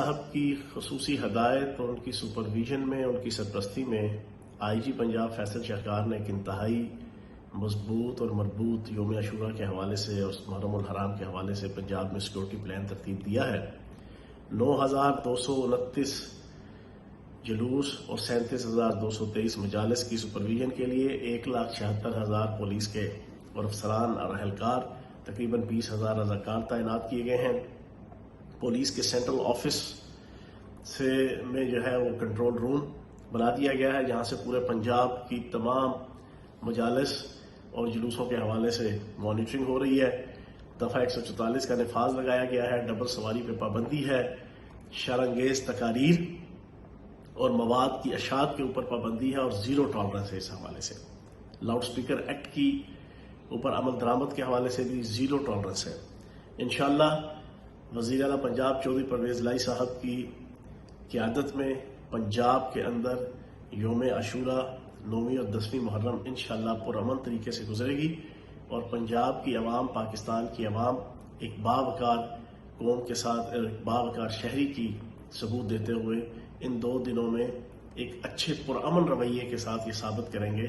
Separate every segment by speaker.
Speaker 1: صاحب کی خصوصی ہدایت اور ان کی سپرویژن میں، ان کی سرپرستی میں آئی جی پنجاب فیصل شاہکار نے ایک انتہائی مضبوط اور مربوط یوم عاشورہ کے حوالے سے اور محرم الحرام کے حوالے سے پنجاب میں سیکورٹی پلان ترتیب دیا ہے۔ 9,229 جلوس اور 37,223 مجالس کی سپرویژن کے لیے 1,76,000 پولیس کے اور افسران اور اہلکار، تقریباً 20,000 رضاکار تعینات کیے گئے ہیں۔ پولیس کے سینٹرل آفس میں جو ہے وہ کنٹرول روم بنا دیا گیا ہے، جہاں سے پورے پنجاب کی تمام مجالس اور جلوسوں کے حوالے سے مانیٹرنگ ہو رہی ہے۔ دفعہ 144 کا نفاذ لگایا گیا ہے، ڈبل سواری پہ پابندی ہے، شرانگیز تقاریر اور مواد کی اشاعت کے اوپر پابندی ہے اور زیرو ٹالرنس ہے۔ اس حوالے سے لاؤڈ سپیکر ایکٹ کی اوپر عمل درآمد کے حوالے سے بھی زیرو ٹالرنس ہے۔ انشاءاللہ وزیر اعلیٰ پنجاب چودھری پرویز الہی صاحب کی قیادت میں پنجاب کے اندر یوم عاشورہ 9ویں اور 10ویں محرم انشاءاللہ پرامن طریقے سے گزرے گی، اور پنجاب کی عوام، پاکستان کی عوام ایک باوقار قوم کے ساتھ ایک باوقار شہری کی ثبوت دیتے ہوئے ان 2 دنوں میں ایک اچھے پرامن رویے کے ساتھ یہ ثابت کریں گے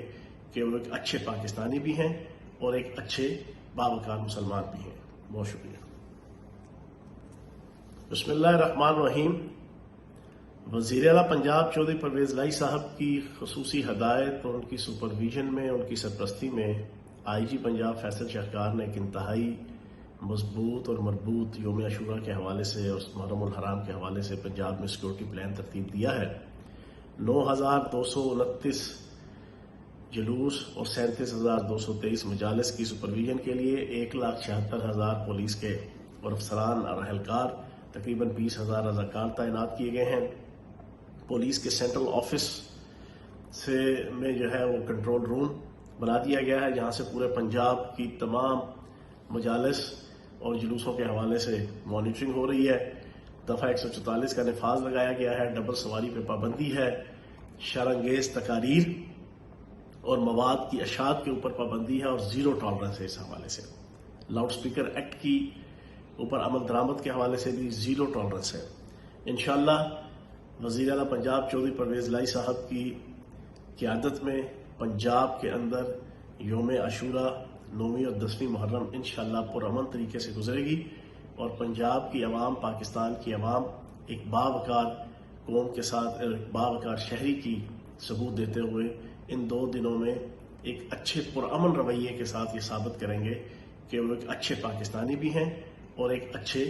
Speaker 1: کہ وہ ایک اچھے پاکستانی بھی ہیں اور ایک اچھے باوقار مسلمان بھی ہیں۔ بہت شکریہ۔ بسم اللہ الرحمن الرحیم۔ وزیر اعلیٰ پنجاب چودھری پرویز الہی صاحب کی خصوصی ہدایت اور ان کی سپرویژن میں، ان کی سرپرستی میں آئی جی پنجاب فیصل شاہکار نے ایک انتہائی مضبوط اور مربوط یوم عاشورہ کے حوالے سے اور محرم الحرام کے حوالے سے پنجاب میں سیکورٹی پلان ترتیب دیا ہے۔ 9,229 جلوس اور 37,223 مجالس کی سپرویژن کے لیے 1,76,000 پولیس کے اور افسران اور اہلکار، تقریباً 20,000 رضاکار تعینات کیے گئے ہیں۔ پولیس کے سینٹرل آفس میں جو ہے وہ کنٹرول روم بنا دیا گیا ہے، جہاں سے پورے پنجاب کی تمام مجالس اور جلوسوں کے حوالے سے مانیٹرنگ ہو رہی ہے۔ دفعہ 144 کا نفاذ لگایا گیا ہے، ڈبل سواری پہ پابندی ہے، شرانگیز تقاریر اور مواد کی اشاعت کے اوپر پابندی ہے اور زیرو ٹالرنس ہے۔ اس حوالے سے لاؤڈ سپیکر ایکٹ کی اوپر عمل درآمد کے حوالے سے بھی زیرو ٹالرنس ہے۔ انشاءاللہ وزیر اعلیٰ پنجاب چودھری پرویز الہی صاحب کی قیادت میں پنجاب کے اندر یوم عاشورہ 9ویں اور 10ویں محرم انشاءاللہ پرامن طریقے سے گزرے گی، اور پنجاب کی عوام، پاکستان کی عوام ایک باوقار قوم کے ساتھ ایک باوقار شہری کی ثبوت دیتے ہوئے ان 2 دنوں میں ایک اچھے پرامن رویے کے ساتھ یہ ثابت کریں گے کہ وہ ایک اچھے پاکستانی بھی ہیں اور ایک اچھے